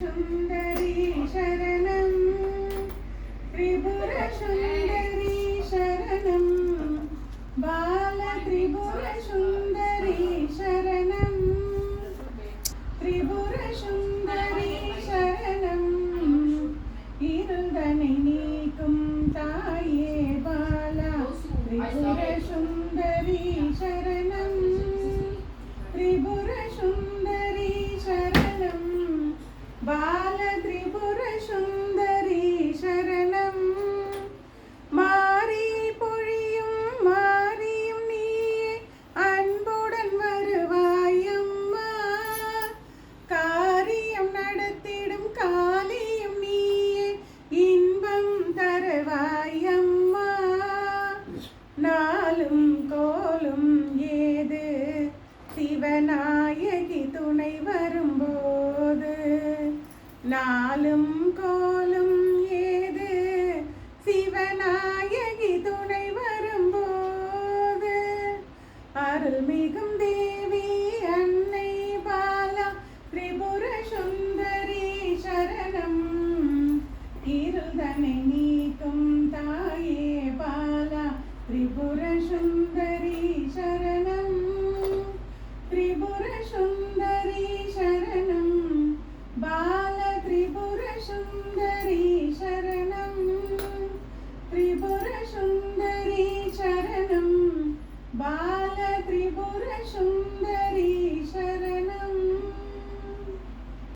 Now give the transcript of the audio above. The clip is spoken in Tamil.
சுந்தரி சரணம் திரிபுர சுந்தரி சரணம் பால திரிபுர சுந்தரி சரணம் திரிபுர சுந்தரி சரணம் இருந்தனை நீக்கும் தாயே பாலா திரிபுர சுந்தரி சரணம் திரிபுர சுந்தரி சரணம் பால திரிபுர சுந்தரி சரணம் மாறி பொழியும் மாறியும் நீயே அன்புடன் வருவாயம்மா காரியம் நடத்திடும் காலியும் நீயே இன்பம் தருவாயம்மா நாளும் கோலும் ஏது சிவநாயகி துணை வரும்போது நாளும்